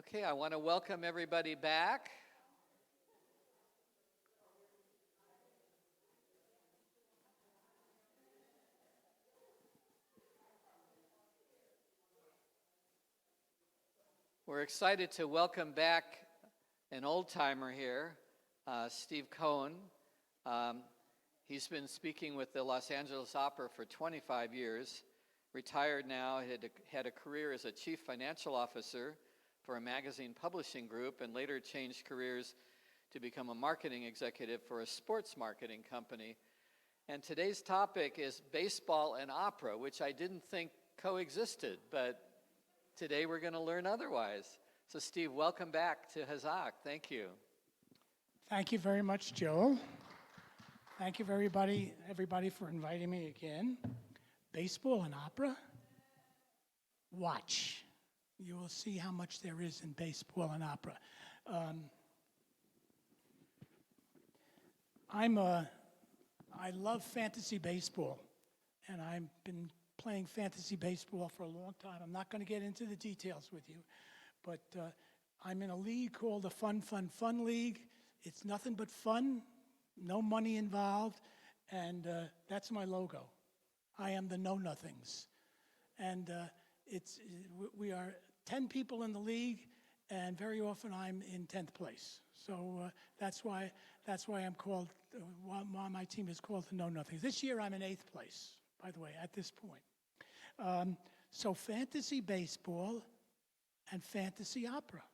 Okay, I want to welcome everybody back. We're excited to welcome back an old-timer here, Steve Kohn. He's been speaking with the Los Angeles Opera for 25 years, retired now, had a career as a chief financial officer for a magazine publishing group, and later changed careers to become a marketing executive for a sports marketing company. And today's topic is baseball and opera, which I didn't think coexisted, but today we're going to learn otherwise. So Steve, welcome back to Hazak. Thank you. Thank you very much, Joel. Thank you, everybody for inviting me again. Baseball and opera? Watch. You will see how much there is in baseball and opera. I love fantasy baseball, and I've been playing fantasy baseball for a long time. I'm not going to get into the details with you, but I'm in a league called the Fun League. It's nothing but fun, no money involved, and that's my logo. I am the know-nothings. And we are 10 people in the league, and very often I'm in 10th place. So that's why I'm called, why my team is called the know-nothings. This year I'm in 8th place, by the way, at this point. So fantasy baseball and fantasy opera.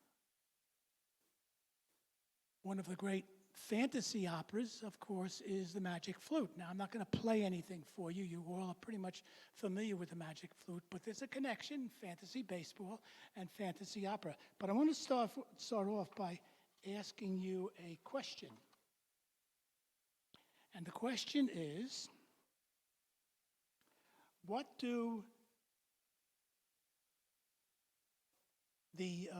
One of the great fantasy operas, of course, is the Magic Flute. Now, I'm not going to play anything for you. You all are pretty much familiar with the Magic Flute, but there's a connection, fantasy baseball and fantasy opera. But I want to start off by asking you a question. And the question is, what do the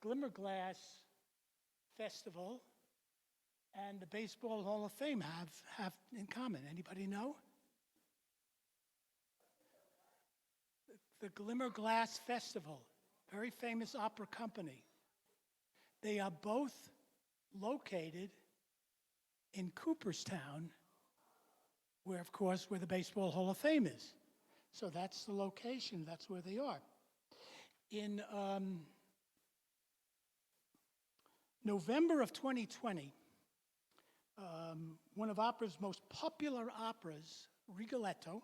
Glimmerglass Festival and the Baseball Hall of Fame have in common? Anybody know? The Glimmerglass Festival, very famous opera company. They are both located in Cooperstown, where the Baseball Hall of Fame is. So that's the location, that's where they are. In November of 2020, one of opera's most popular operas, Rigoletto,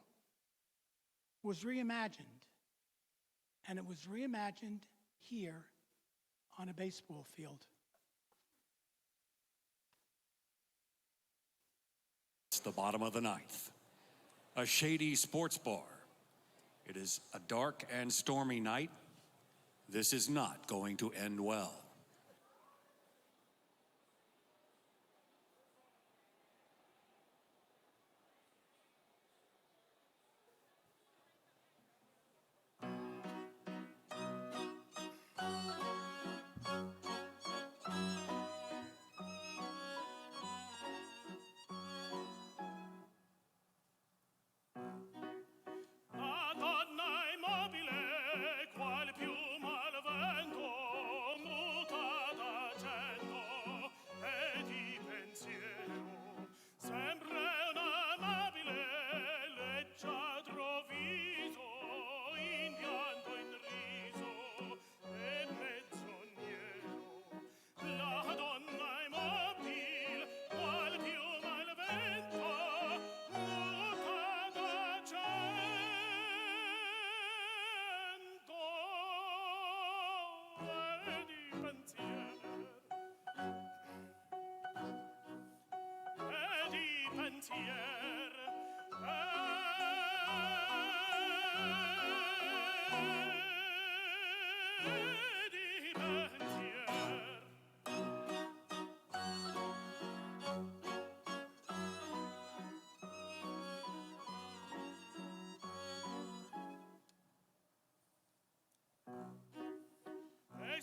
was reimagined. And it was reimagined here on a baseball field. It's the bottom of the ninth. A shady sports bar. It is a dark and stormy night. This is not going to end well.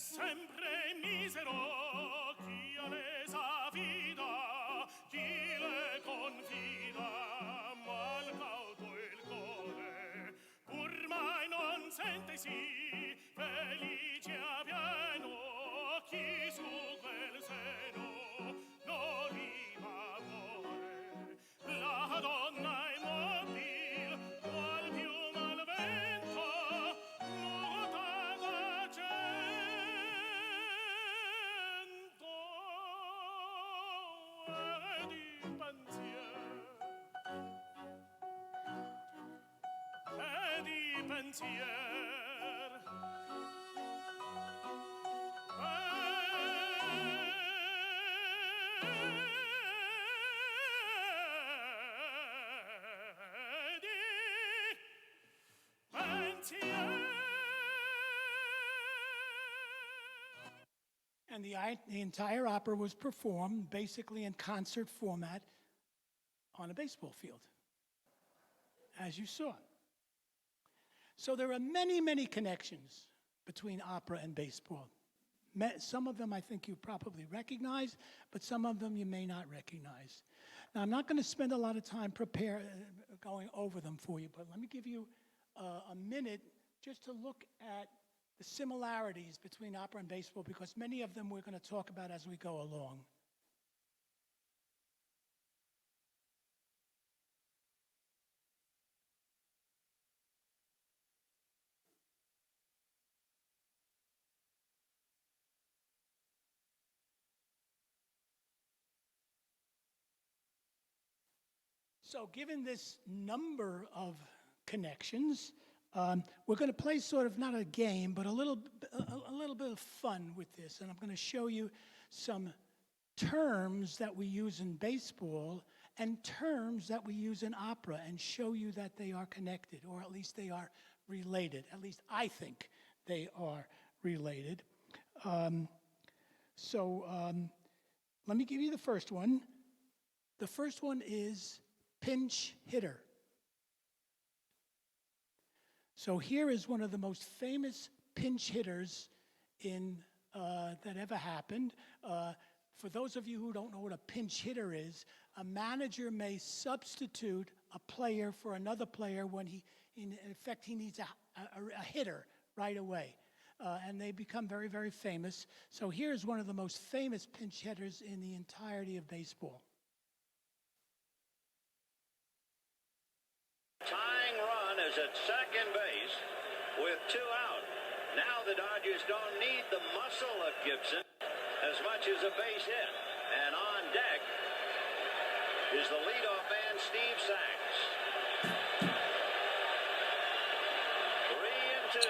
Sempre misero chi a lesa vida, chi le confida, mal cauto il core, pur mai non sente sì, felice a pieno. pensier. Pensier. And the entire opera was performed basically in concert format on a baseball field, as you saw. So there are many, many connections between opera and baseball. Some of them I think you probably recognize, but some of them you may not recognize. Now, I'm not going to spend a lot of time going over them for you, but let me give you a minute just to look at the similarities between opera and baseball, because many of them we're going to talk about as we go along. So given this number of connections, we're going to play sort of not a game, but a little bit of fun with this. And I'm going to show you some terms that we use in baseball and terms that we use in opera, and show you that they are connected, or at least they are related. At least I think they are related. Let me give you the first one. The first one is pinch hitter. So here is one of the most famous pinch hitters that ever happened. For those of you who don't know what a pinch hitter is, a manager may substitute a player for another player when in effect, he needs a hitter right away. And they become very, very famous. So here's one of the most famous pinch hitters in the entirety of baseball. Tying run is at second base with 2 out. Now the Dodgers don't need the muscle of Gibson as much as a base hit. And on deck is the leadoff man, Steve Sachs. 3-2.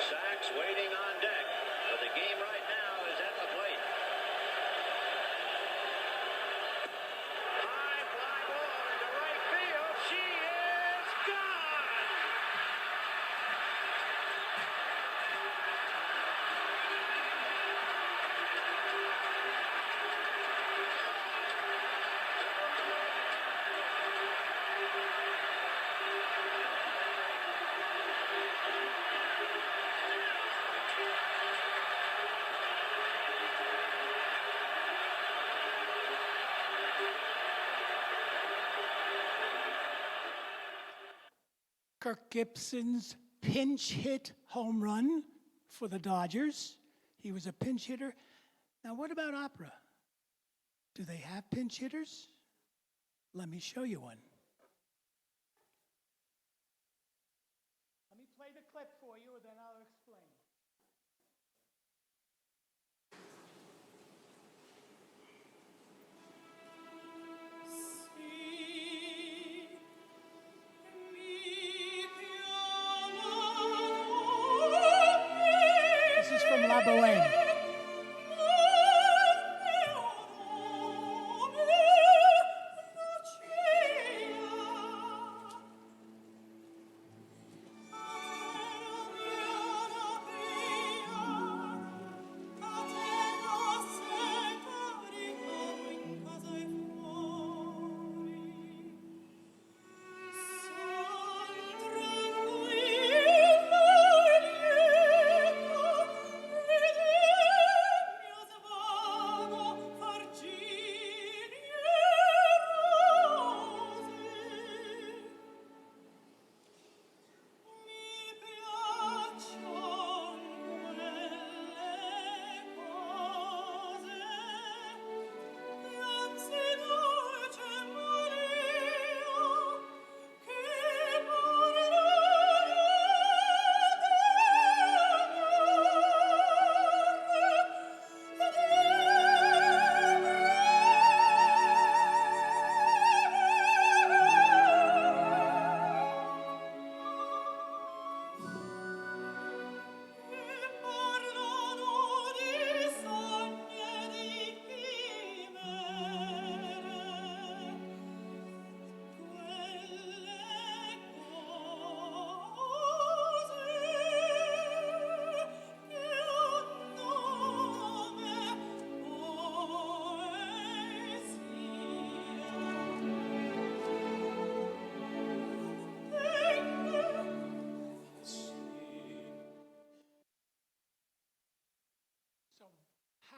Sachs waiting on deck, but the game right now is at the plate. High fly ball into right field. She is gone. Kirk Gibson's pinch hit home run for the Dodgers. He was a pinch hitter. Now, what about opera? Do they have pinch hitters? Let me show you one. Let me play the clip for you, and then I'll explain. This is from La Boheme.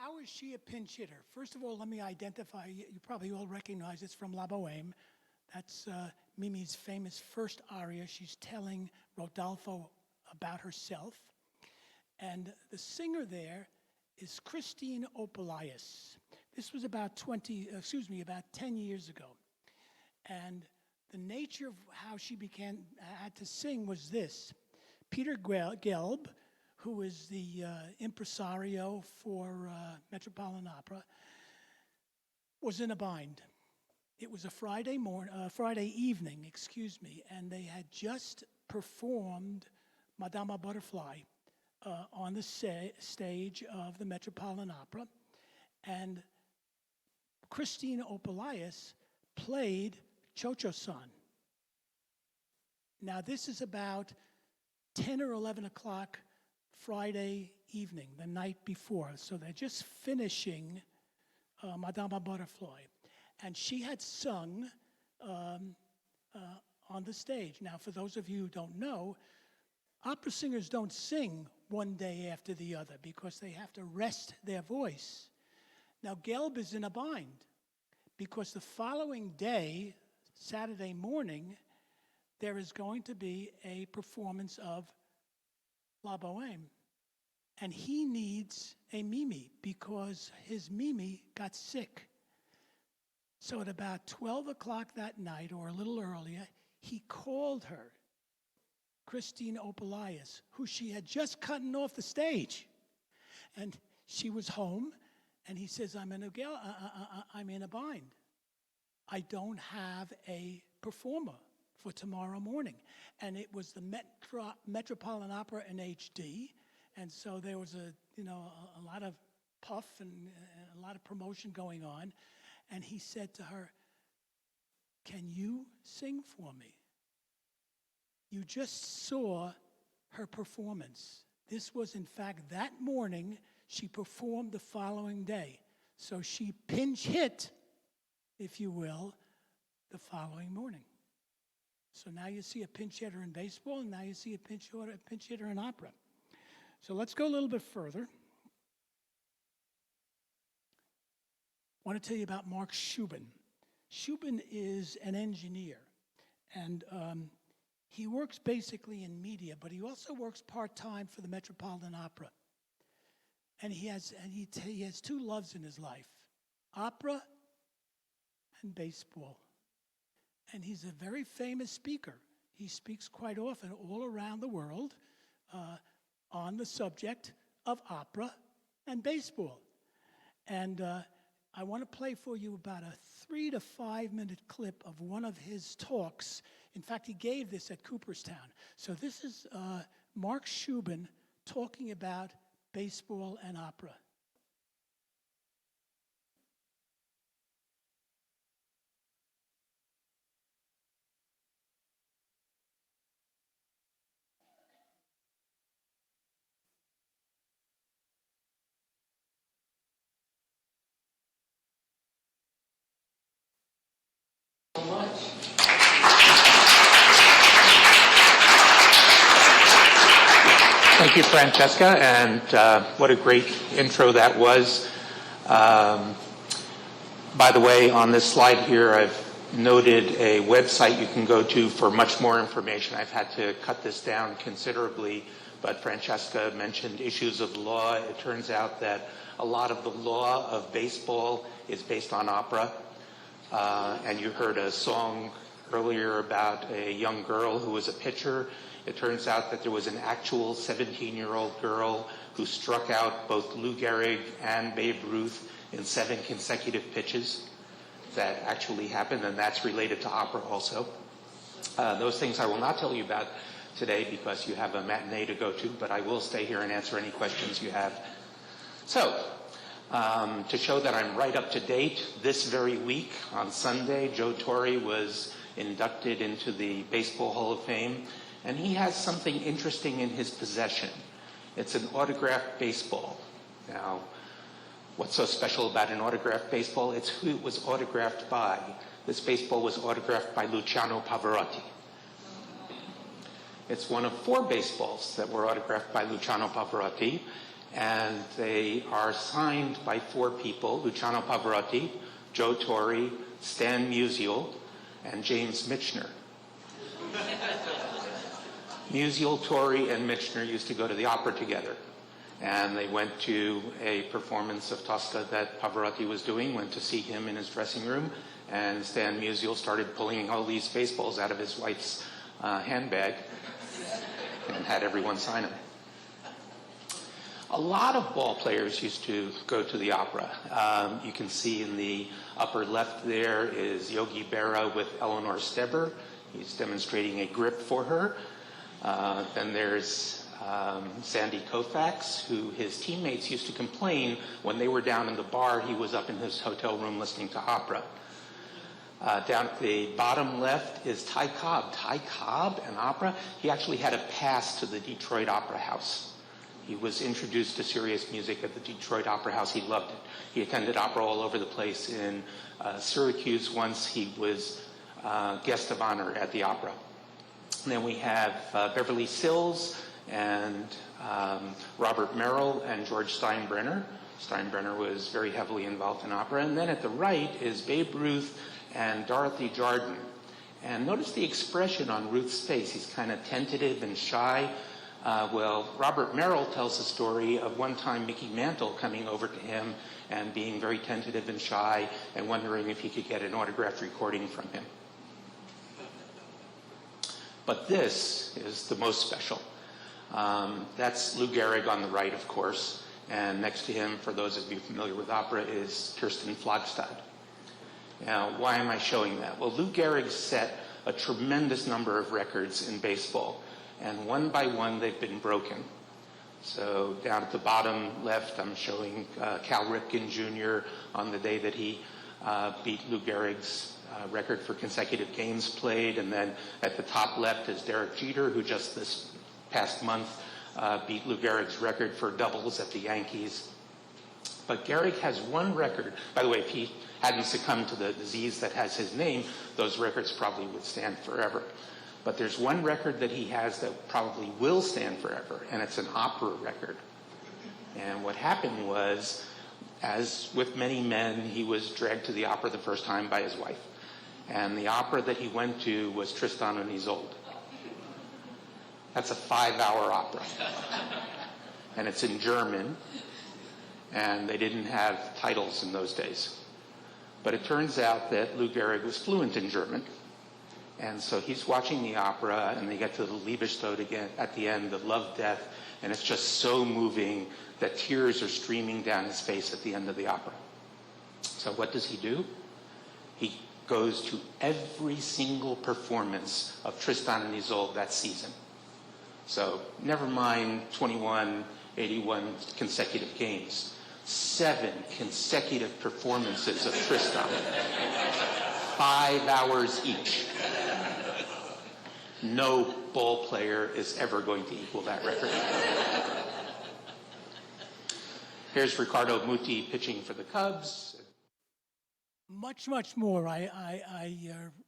how is she a pinch hitter? First of all, let me identify. You probably all recognize it's from La Boheme. That's Mimi's famous first aria. She's telling Rodolfo about herself. And the singer there is Christine Opelius. This was about 10 years ago. And the nature of how she had to sing was this. Peter Gelb, who is the impresario for Metropolitan Opera, was in a bind. It was a Friday evening, and they had just performed Madama Butterfly on the stage of the Metropolitan Opera, and Christine Opelius played Cho-Cho-san. Now, this is about 10 or 11 o'clock Friday evening, the night before. So they're just finishing Madama Butterfly. And she had sung on the stage. Now, for those of you who don't know, opera singers don't sing one day after the other because they have to rest their voice. Now, Gelb is in a bind because the following day, Saturday morning, there is going to be a performance of La Boheme. And he needs a Mimi because his Mimi got sick. So at about 12 o'clock that night, or a little earlier, he called her, Christine Opelius, who she had just gotten off the stage. And she was home, and he says, I'm in a bind. I don't have a performer for tomorrow morning. And it was the Metropolitan Opera in HD, and so there was a lot of puff and a lot of promotion going on. And he said to her, can you sing for me? You just saw her performance. This was, in fact, that morning. She performed the following day. So she pinch hit, if you will, the following morning. So now you see a pinch hitter in baseball, and now you see a pinch hitter in opera. So let's go a little bit further. I want to tell you about Mark Shubin. Shubin is an engineer, and he works basically in media, but he also works part-time for the Metropolitan Opera. And he has two loves in his life, opera and baseball. And he's a very famous speaker. He speaks quite often all around the world on the subject of opera and baseball. And I want to play for you about a 3 to 5 minute clip of one of his talks. In fact, he gave this at Cooperstown. So this is Mark Shubin talking about baseball and opera. Thank you, Francesca, and what a great intro that was. By the way, on this slide here, I've noted a website you can go to for much more information. I've had to cut this down considerably, but Francesca mentioned issues of law. It turns out that a lot of the law of baseball is based on opera, and you heard a song earlier about a young girl who was a pitcher. It turns out that there was an actual 17-year-old girl who struck out both Lou Gehrig and Babe Ruth in 7 consecutive pitches. That actually happened, and that's related to opera also. Those things I will not tell you about today because you have a matinee to go to, but I will stay here and answer any questions you have. So, to show that I'm right up to date, this very week on Sunday, Joe Torre was inducted into the Baseball Hall of Fame. And he has something interesting in his possession. It's an autographed baseball. Now, what's so special about an autographed baseball? It's who it was autographed by. This baseball was autographed by Luciano Pavarotti. It's one of 4 baseballs that were autographed by Luciano Pavarotti. And they are signed by 4 people: Luciano Pavarotti, Joe Torre, Stan Musial, and James Michener. Musial, Torre, and Michener used to go to the opera together. And they went to a performance of Tosca that Pavarotti was doing, went to see him in his dressing room, and Stan Musial started pulling all these baseballs out of his wife's handbag and had everyone sign them. A lot of ball players used to go to the opera. You can see in the upper left there is Yogi Berra with Eleanor Steber. He's demonstrating a grip for her. Then there's Sandy Koufax, who his teammates used to complain when they were down in the bar, he was up in his hotel room listening to opera. Down at the bottom left is Ty Cobb. Ty Cobb and opera, he actually had a pass to the Detroit Opera House. He was introduced to serious music at the Detroit Opera House. He loved it. He attended opera all over the place. In Syracuse once, he was guest of honor at the opera. And then we have Beverly Sills and Robert Merrill and George Steinbrenner. Steinbrenner was very heavily involved in opera. And then at the right is Babe Ruth and Dorothy Jardin. And notice the expression on Ruth's face. He's kind of tentative and shy. Well, Robert Merrill tells the story of one time Mickey Mantle coming over to him and being very tentative and shy and wondering if he could get an autographed recording from him. But this is the most special. That's Lou Gehrig on the right, of course. And next to him, for those of you familiar with opera, is Kirsten Flagstad. Now, why am I showing that? Well, Lou Gehrig set a tremendous number of records in baseball. And one by one, they've been broken. So down at the bottom left, I'm showing Cal Ripken Jr. on the day that he beat Lou Gehrig's record for consecutive games played. And then at the top left is Derek Jeter, who just this past month beat Lou Gehrig's record for doubles at the Yankees. But Gehrig has one record. By the way, if he hadn't succumbed to the disease that has his name, those records probably would stand forever. But there's one record that he has that probably will stand forever, and it's an opera record. And what happened was, as with many men, he was dragged to the opera the first time by his wife. And the opera that he went to was Tristan und Isolde. That's a 5-hour opera. And it's in German, and they didn't have titles in those days. But it turns out that Lou Gehrig was fluent in German. And so he's watching the opera, and they get to the Liebestod again at the end, the love, death, and it's just so moving that tears are streaming down his face at the end of the opera. So what does he do? He goes to every single performance of Tristan and Isolde that season. So never mind 81 consecutive games. 7 consecutive performances of Tristan. 5 hours each. No ball player is ever going to equal that record. Here's Ricardo Muti pitching for the Cubs. Much, much more. I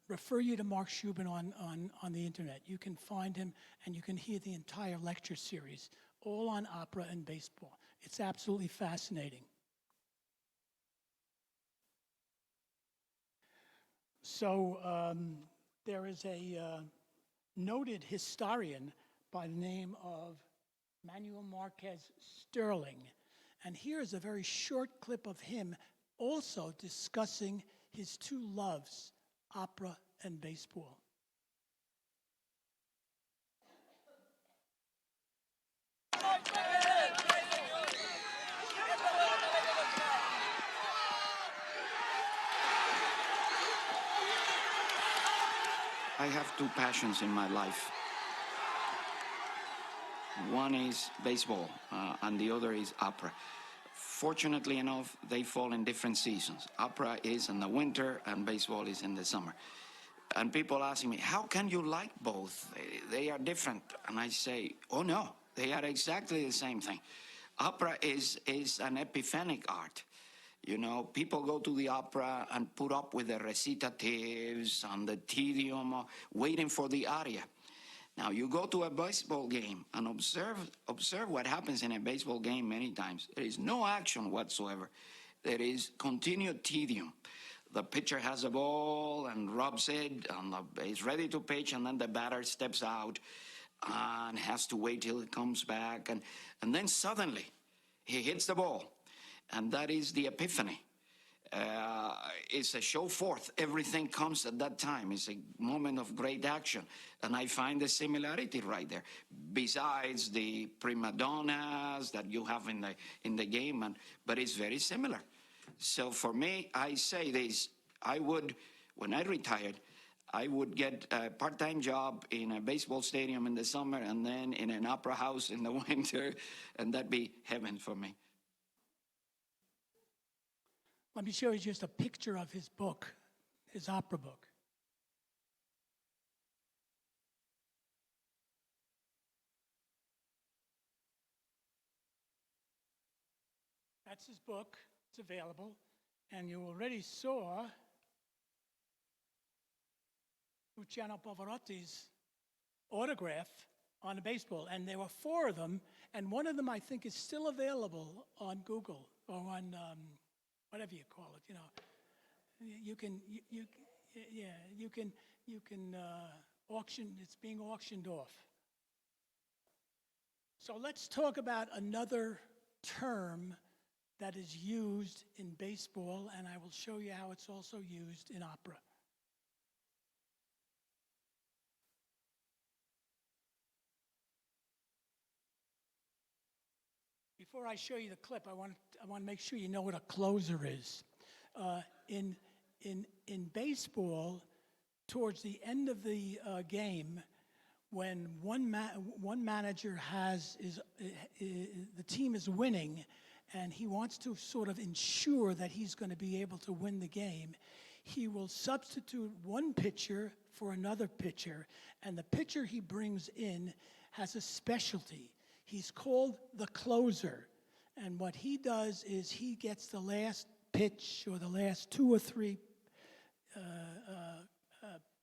refer you to Mark Shubin on the internet. You can find him and you can hear the entire lecture series, all on opera and baseball. It's absolutely fascinating. So there is a noted historian by the name of Manuel Marquez Sterling. And here's a very short clip of him also discussing his two loves, opera and baseball. I have 2 passions in my life. One is baseball, and the other is opera. Fortunately enough, they fall in different seasons. Opera is in the winter, and baseball is in the summer. And people ask me, how can you like both? They are different. And I say, oh no, they are exactly the same thing. Opera is an epiphanic art. You know, people go to the opera and put up with the recitatives and the tedium, waiting for the aria. Now, you go to a baseball game and observe what happens in a baseball game many times. There is no action whatsoever. There is continued tedium. The pitcher has a ball and rubs it and is ready to pitch, and then the batter steps out and has to wait till it comes back. And then suddenly he hits the ball. And that is the epiphany. It's a show forth. Everything comes at that time. It's a moment of great action. And I find the similarity right there. Besides the prima donnas that you have in the game, but it's very similar. So for me, I say this, when I retired, I would get a part-time job in a baseball stadium in the summer and then in an opera house in the winter, and that'd be heaven for me. Let me show you just a picture of his book, his opera book. That's his book. It's available. And you already saw Luciano Pavarotti's autograph on a baseball. And there were 4 of them. And one of them, I think, is still available on Google or on whatever you call it, you can auction, it's being auctioned off. So let's talk about another term that is used in baseball, and I will show you how it's also used in opera. Before I show you the clip, I want to make sure you know what a closer is. In baseball, towards the end of the game, when one manager the team is winning, and he wants to sort of ensure that he's going to be able to win the game, he will substitute one pitcher for another pitcher, and the pitcher he brings in has a specialty. He's called the closer, and what he does is he gets the last pitch or the last 2 or 3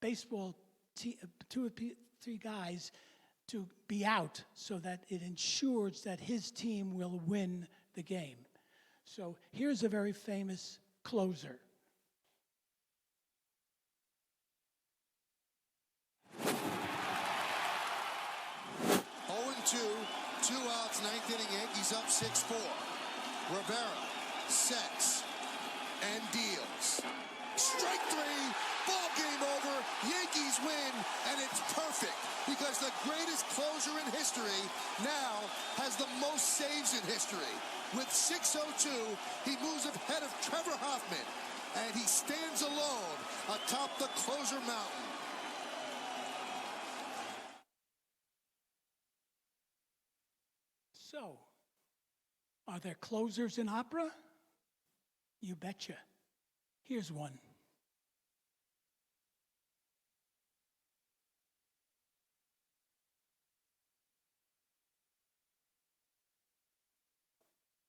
baseball 2 or 3 guys to be out, so that it ensures that his team will win the game. So here's a very famous closer. 2, 2 outs, 9th inning, Yankees up 6-4. Rivera sets and deals. Strike 3, ball game over, Yankees win, and it's perfect because the greatest closer in history now has the most saves in history. With 6:02, he moves ahead of Trevor Hoffman, and he stands alone atop the closer mountain. So, are there closers in opera? You betcha. Here's one.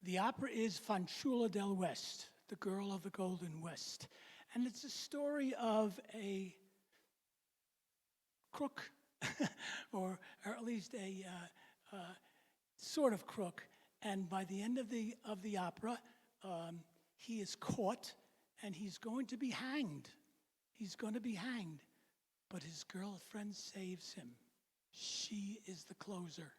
The opera is Fanciulla del West, the Girl of the Golden West. And it's a story of a crook, or at least a sort of crook. And by the end of the opera, he is caught and he's going to be hanged. He's going to be hanged. But his girlfriend saves him. She is the closer.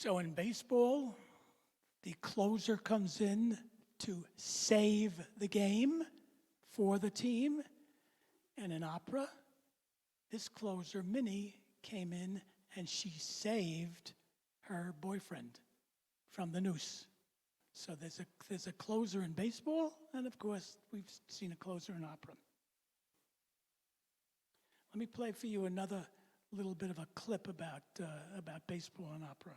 So in baseball, the closer comes in to save the game for the team. And in opera, this closer, Minnie, came in and she saved her boyfriend from the noose. So there's a closer in baseball, and of course, we've seen a closer in opera. Let me play for you another little bit of a clip about baseball and opera.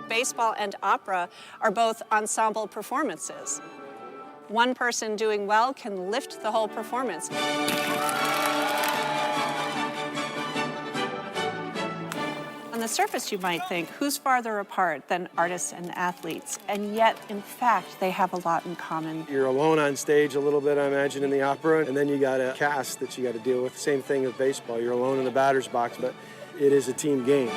Baseball and opera are both ensemble performances. One person doing well can lift the whole performance. On the surface, you might think, who's farther apart than artists and athletes? And yet, in fact, they have a lot in common. You're alone on stage a little bit, I imagine, in the opera, and then you got a cast that you got to deal with. Same thing with baseball. You're alone in the batter's box, but it is a team game.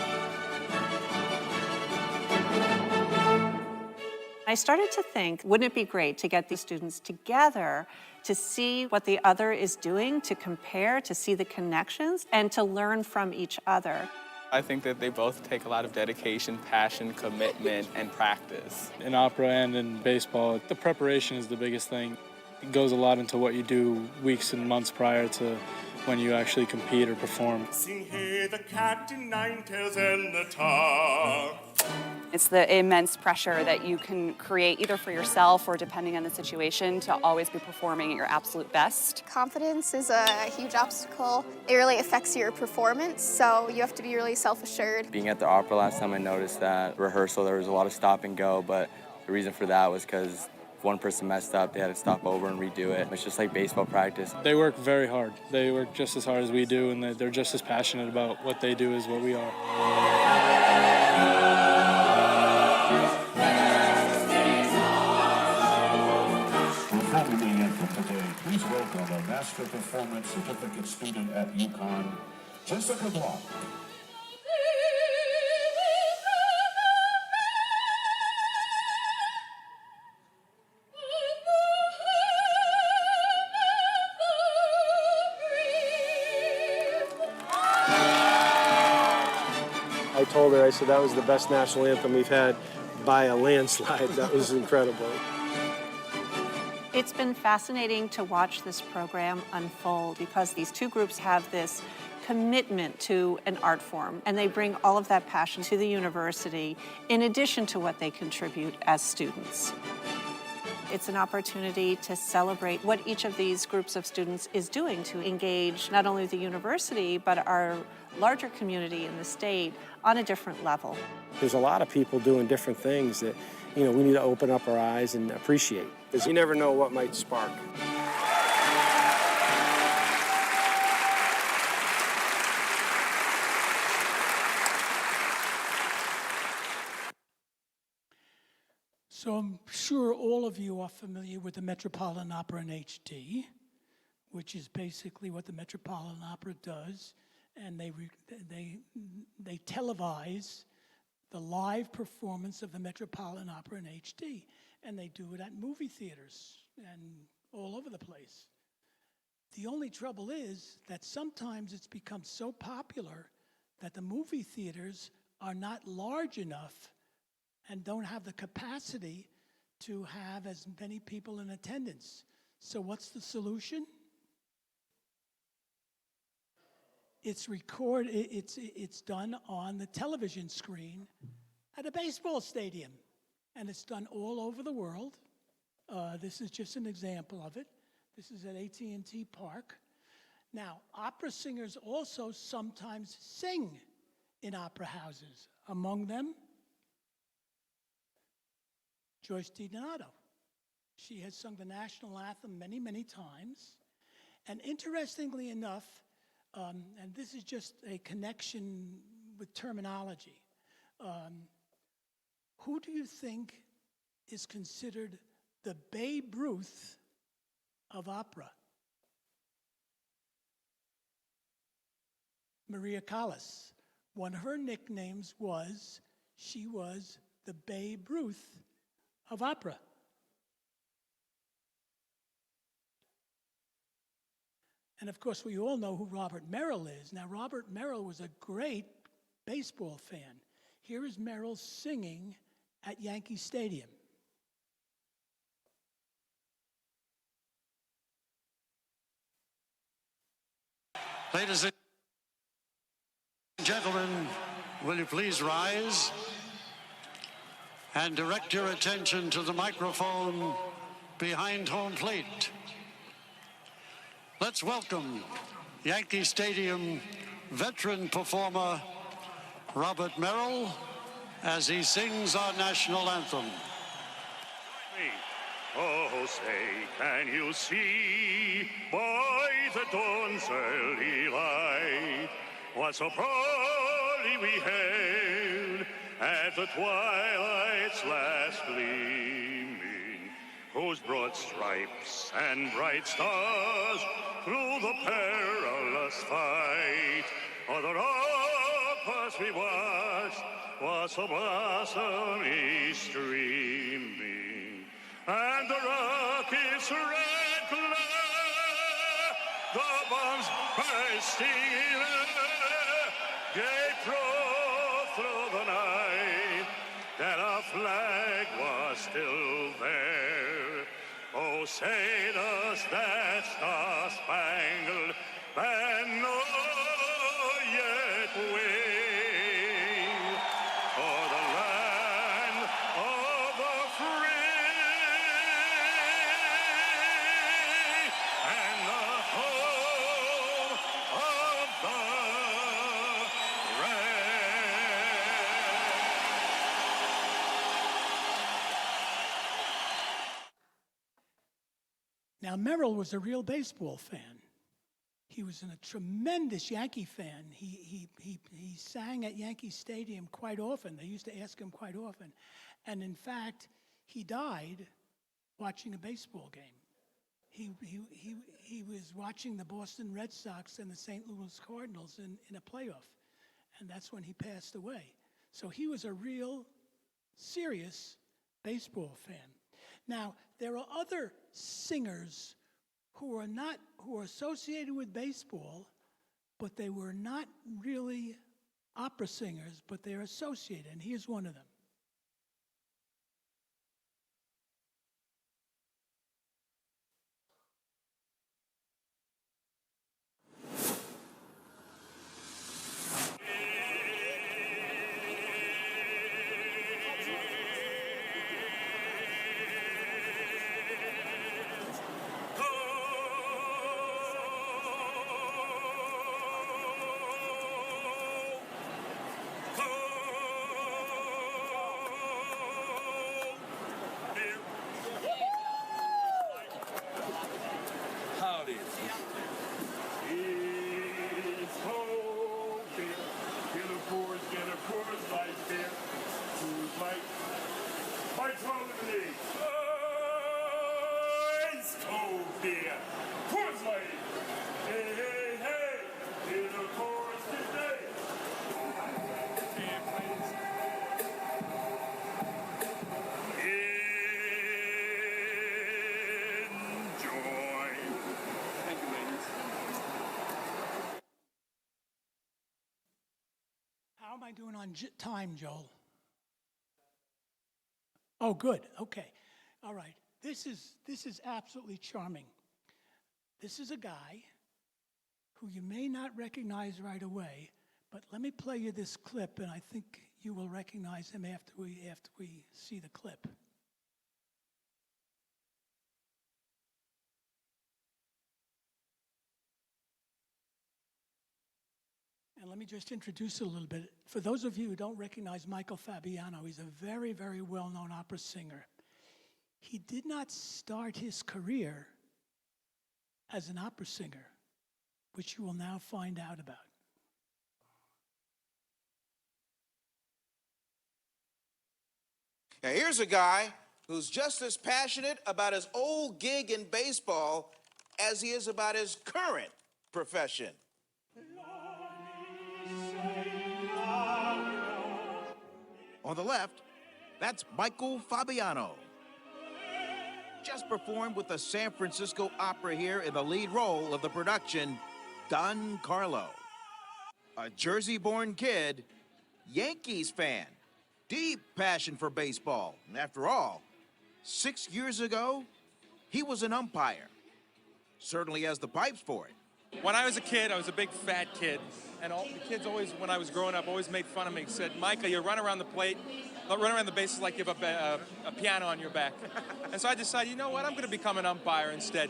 I started to think, wouldn't it be great to get these students together to see what the other is doing, to compare, to see the connections, and to learn from each other. I think that they both take a lot of dedication, passion, commitment, and practice. In opera and in baseball, the preparation is the biggest thing. It goes a lot into what you do weeks and months prior to when you actually compete or perform. Sing hey the cat in nine tails and the tar. It's the immense pressure that you can create either for yourself or depending on the situation to always be performing at your absolute best. Confidence is a huge obstacle. It really affects your performance, so you have to be really self-assured. Being at the opera last time, I noticed that rehearsal, there was a lot of stop and go, but the reason for that was because if one person messed up, they had to stop over and redo it. It's just like baseball practice. They work very hard. They work just as hard as we do, and they're just as passionate about what they do as what we are. Please welcome a Master Performance Certificate student at UConn, Jessica Block. I told her, I said, that was the best national anthem we've had by a landslide. That was incredible. It's been fascinating to watch this program unfold because these two groups have this commitment to an art form, and they bring all of that passion to the university in addition to what they contribute as students. It's an opportunity to celebrate what each of these groups of students is doing to engage not only the university, but our larger community in the state on a different level. There's a lot of people doing different things that, we need to open up our eyes and appreciate, because you never know what might spark. So I'm sure all of you are familiar with the Metropolitan Opera in HD, which is basically what the Metropolitan Opera does, and they televise the live performance of the Metropolitan Opera in HD, and they do it at movie theaters and all over the place. The only trouble is that sometimes it's become so popular that the movie theaters are not large enough and don't have the capacity to have as many people in attendance. So what's the solution? It's done on the television screen at a baseball stadium, and it's done all over the world. This is just an example of it. This is at AT&T Park. Now, opera singers also sometimes sing in opera houses. Among them, Joyce DiDonato. She has sung the national anthem many, many times. And interestingly enough, and this is just a connection with terminology, who do you think is considered the Babe Ruth of opera? Maria Callas. One of her nicknames was, she was the Babe Ruth of opera. And of course, we all know who Robert Merrill is. Now, Robert Merrill was a great baseball fan. Here is Merrill singing at Yankee Stadium. Ladies and gentlemen, will you please rise and direct your attention to the microphone behind home plate. Let's welcome Yankee Stadium veteran performer Robert Merrill as he sings our national anthem. Oh, say, can you see by the dawn's early light what so proudly we hailed at the twilight's last gleaming, whose broad stripes and bright stars through the perilous fight o'er the ramparts we watched was a blossomy streaming, and the rocket's red glare, the bombs bursting in air, gave proof through the night that our flag was still there. Oh, say does that star-spangled banner yet wave o'er the land of the free and the home of the brave. Now, Merrill was a real baseball fan. He was a tremendous Yankee fan. He sang at Yankee Stadium quite often. They used to ask him quite often. And in fact, he died watching a baseball game. He was watching the Boston Red Sox and the St. Louis Cardinals in a playoff. And that's when he passed away. So he was a real, serious baseball fan. Now, there are other singers who are associated with baseball, but they were not really opera singers, but they're associated, and here's one of them. Howdy. It's home beer. Get a Coors Light beer. Coors Light. Mike's home with me. Ice cold beer. Coors Light. Hey, hey, hey. Get a Coors today. Enjoy. Thank you, ladies. How am I doing on time, Joel? Oh, good. Okay. All right. This is absolutely charming. This is a guy who you may not recognize right away, but let me play you this clip, and I think you will recognize him after we see the clip. And let me just introduce it a little bit. For those of you who don't recognize Michael Fabiano, he's a very, very well-known opera singer. He did not start his career as an opera singer, which you will now find out about. Now, here's a guy who's just as passionate about his old gig in baseball as he is about his current profession. Say On the left, that's Michael Fabiano. Just performed with the San Francisco Opera here in the lead role of the production, Don Carlo. A Jersey-born kid, Yankees fan, deep passion for baseball. And after all, 6 years ago, he was an umpire. Certainly has the pipes for it. When I was a kid, I was a big fat kid, and all the kids always, when I was growing up, always made fun of me. Said, "Micah, you run around the plate, run around the bases like you have a piano on your back." And so I decided, you know what, I'm going to become an umpire instead.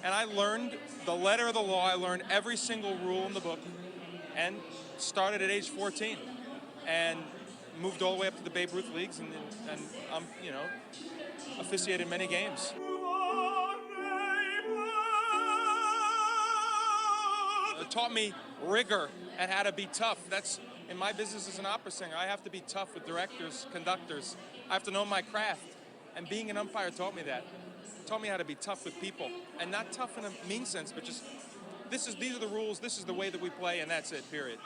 And I learned the letter of the law. I learned every single rule in the book, and started at age 14, and moved all the way up to the Babe Ruth leagues, and officiated many games. It taught me rigor and how to be tough. That's, in my business as an opera singer, I have to be tough with directors, conductors. I have to know my craft. And being an umpire taught me that. It taught me how to be tough with people. And not tough in a mean sense, but just, these are the rules, this is the way that we play, and that's it, period.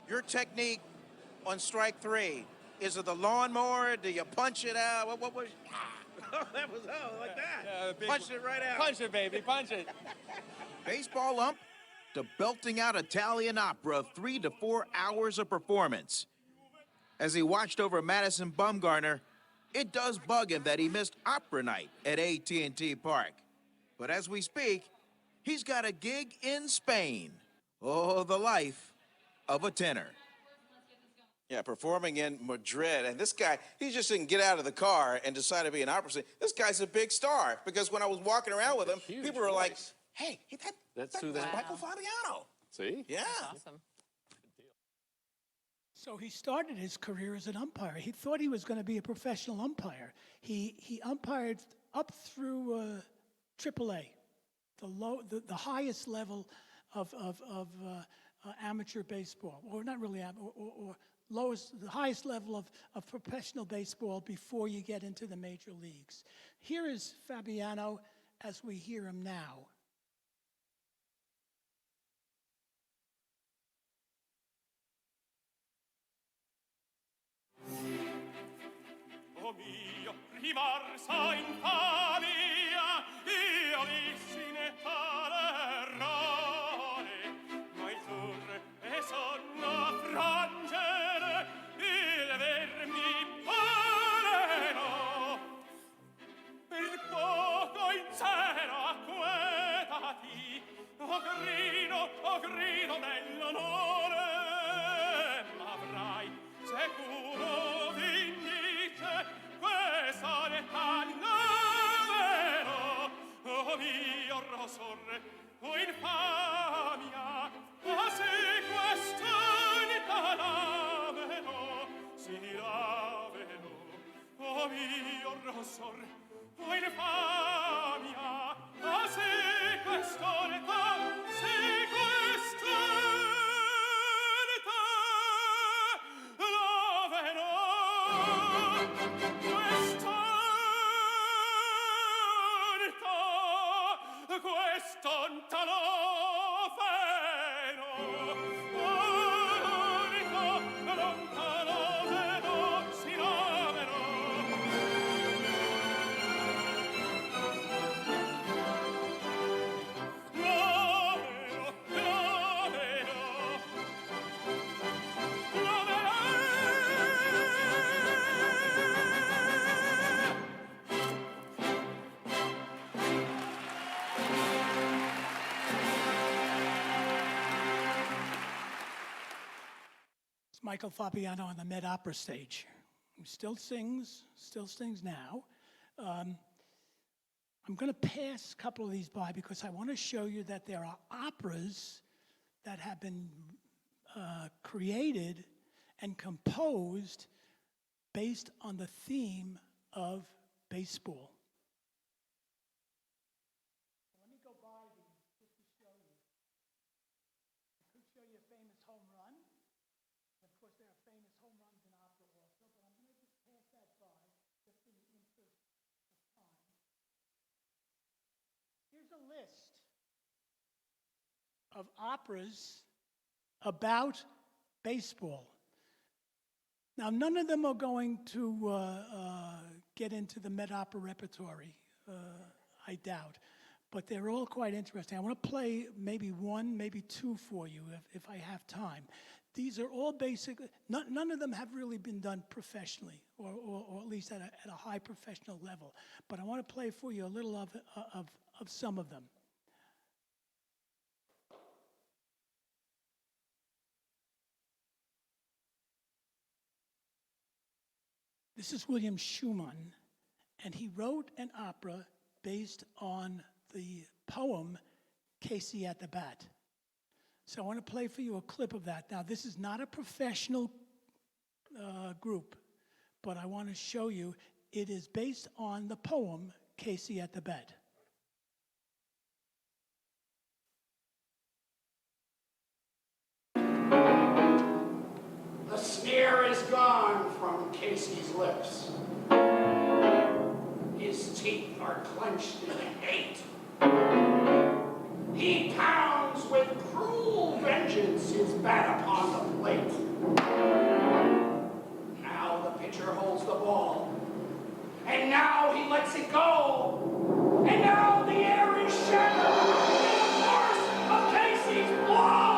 Your technique on strike three, is it the lawnmower? Do you punch it out? What was? That was like that. Punched it right out. Punch it, baby, punch it. Baseball ump to belting out Italian opera, 3 to 4 hours of performance. As he watched over Madison Bumgarner, it does bug him that he missed opera night at AT&T Park. But as we speak, he's got a gig in Spain. Oh, the life of a tenor. Yeah, performing in Madrid. And this guy, he just didn't get out of the car and decide to be an opera singer. This guy's a big star, because when I was walking around with him, people were like, hey, that's Michael Fabiano. See? Yeah. That's awesome. So he started his career as an umpire. He thought he was going to be a professional umpire. He umpired up through AAA, the highest level of amateur baseball, or not really, or the highest level of professional baseball before you get into the major leagues. Here is Fabiano as we hear him now. O mio rimarsa infamia, io dissi ne tale errore, ma il turre e sonno frangere, il vermi parerò. Per poco in cielo acquetati, o grido dell'onore, ma avrai sicuro vindice questa età vero. O mio rosorre, o infamia, ma se questa età lavero, si lavero. O mio rosorre, o infamia, ma se questa età, se questa età lavero. Questa età, quest'onta lavero. L'onta lavero, si lavero. It's Michael Fabiano on the Met Opera stage. He still sings now. I'm going to pass a couple of these by because I want to show you that there are operas that have been created and composed based on the theme of baseball. Let me go by these just to show you. I could show you a famous home run. Of course, there are famous home runs in opera also, but I'm going to just pass that by just in the interest of time. Here's a list of operas about baseball. Now, none of them are going to get into the Met Opera repertory, I doubt, but they're all quite interesting. I want to play maybe one, maybe two for you if I have time. These are all basically, none of them have really been done professionally, or at least at a high professional level, but I want to play for you a little of some of them. This is William Schumann, and he wrote an opera based on the poem Casey at the Bat. So I want to play for you a clip of that. Now, this is not a professional group, but I want to show you it is based on the poem Casey at the Bat. The sneer is gone from Casey's lips. His teeth are clenched in hate. He pounds with cruel vengeance his bat upon the plate. Now the pitcher holds the ball, and now he lets it go, and now the air is shattered in the force of Casey's blow.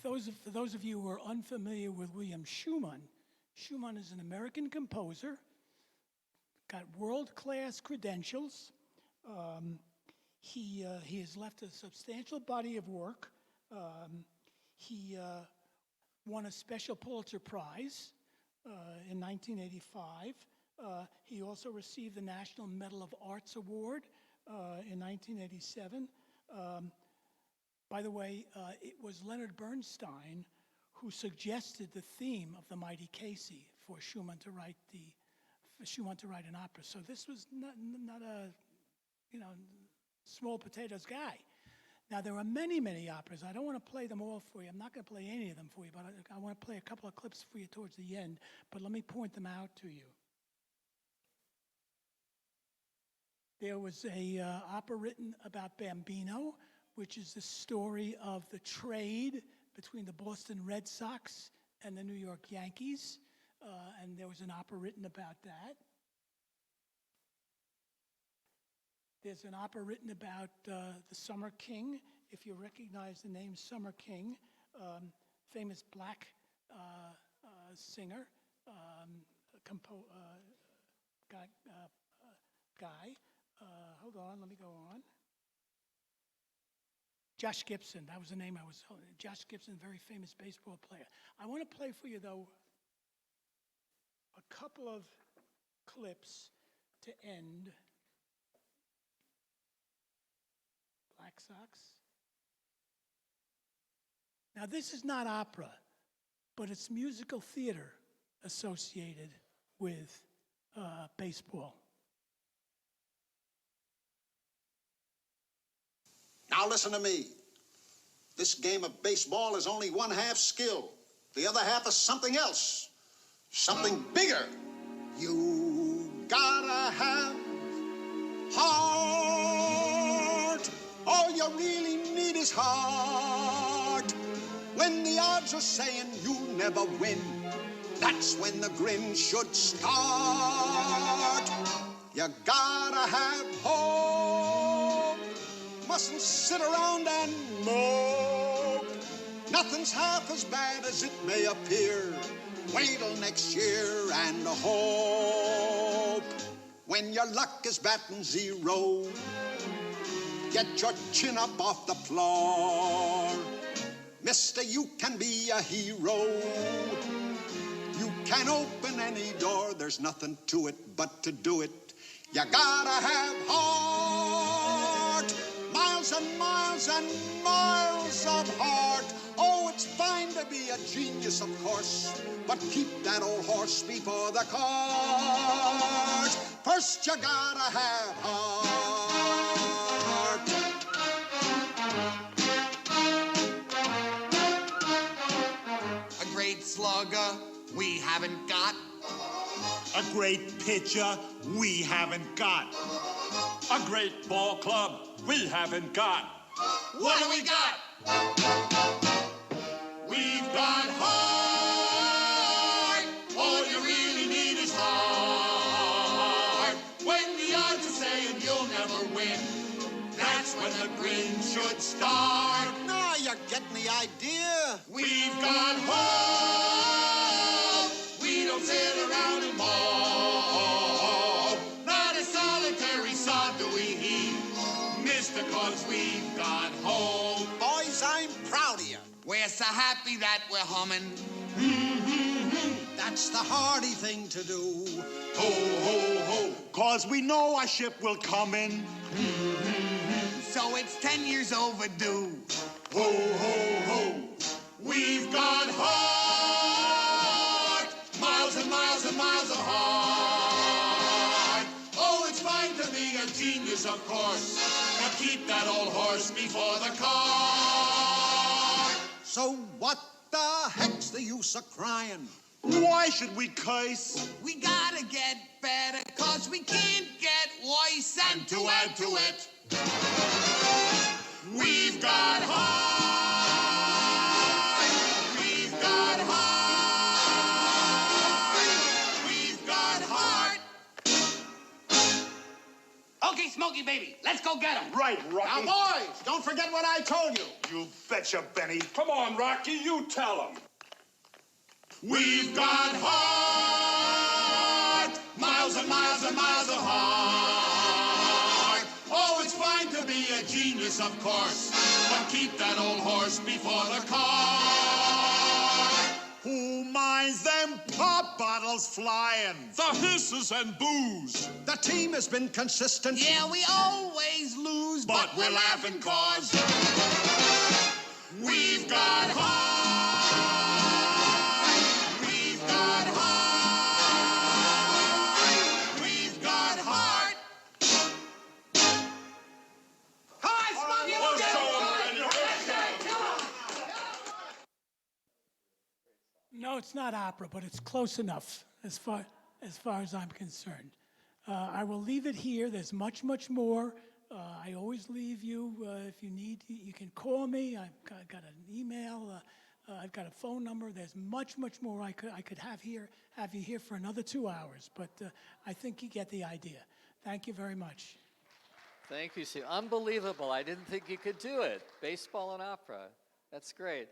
for those of you who are unfamiliar with William Schumann, Schumann is an American composer, got world-class credentials. He has left a substantial body of work. He won a special Pulitzer Prize in 1985. He also received the National Medal of Arts Award in 1987. By the way, it was Leonard Bernstein who suggested the theme of the Mighty Casey for Schumann to write an opera. So this was not a small potatoes guy. Now there are many, many operas. I don't want to play them all for you. I'm not going to play any of them for you, but I want to play a couple of clips for you towards the end. But let me point them out to you. There was a opera written about Bambino, which is the story of the trade between the Boston Red Sox and the New York Yankees, and there was an opera written about that. There's an opera written about the Summer King, if you recognize the name Summer King, famous black singer, guy. Hold on, let me go on. Josh Gibson, that was the name I was holding. Josh Gibson, very famous baseball player. I want to play for you, though, a couple of clips to end. Black Sox. Now, this is not opera, but it's musical theater associated with baseball. Now listen to me. This game of baseball is only one half skill. The other half is something else. Something bigger. You gotta have heart. All you really need is heart. When the odds are saying you'll never win, that's when the grin should start. You gotta have hope. Mustn't sit around and mope. Nothing's half as bad as it may appear. Wait till next year and hope. When your luck is batting zero, get your chin up off the floor. Mister, you can be a hero. You can open any door. There's nothing to it but to do it. You gotta have heart. Miles and miles and miles of heart. Oh, it's fine to be a genius, of course, but keep that old horse before the cart. First you gotta have heart. A great slugger we haven't got. A great pitcher we haven't got. A great ball club we haven't got. What do we got? We've got heart. All you really need is heart. When the odds are saying you'll never win, that's when the grin should start. Now you're getting the idea. We've got hope. We don't sit around and mope. Not a solitary sod do we heave, mister, 'cause we've got hope. Boys, I'm proud of you. We're so happy that we're humming. That's the hardy thing to do. Ho, ho, ho. 'Cause we know our ship will come in. So it's 10 years overdue. Ho, ho, ho. We've got heart. Miles and miles and miles of heart. Oh, it's fine to be a genius, of course, but keep that old horse before the cart. So what the heck's the use of crying? Why should we curse? We gotta get better, 'cause we can't get worse. And to add to it, we've got heart. We've got heart. We've got heart. Okay, Smokey baby. Let's go get him. Right, Rocky. Now, boys, don't forget what I told you. You betcha, Benny. Come on, Rocky, you tell him. We've got heart, miles and miles and miles of heart. Oh, it's fine to be a genius, of course, but keep that old horse before the cart. Who minds them pop bottles flying? The hisses and booze. The team has been consistent. Yeah, we always lose, But we're laughing cause we've got heart. We've got heart. We've got heart. Hi, Smokey. We'll show 'em. No, it's not opera, but it's close enough as far as I'm concerned. I will leave it here. There's much, much more. I always leave you. If you need, you can call me. I've got an email. I've got a phone number. There's much, much more I could have you here for another 2 hours. But I think you get the idea. Thank you very much. Thank you, Steve. Unbelievable. I didn't think you could do it. Baseball and opera. That's great.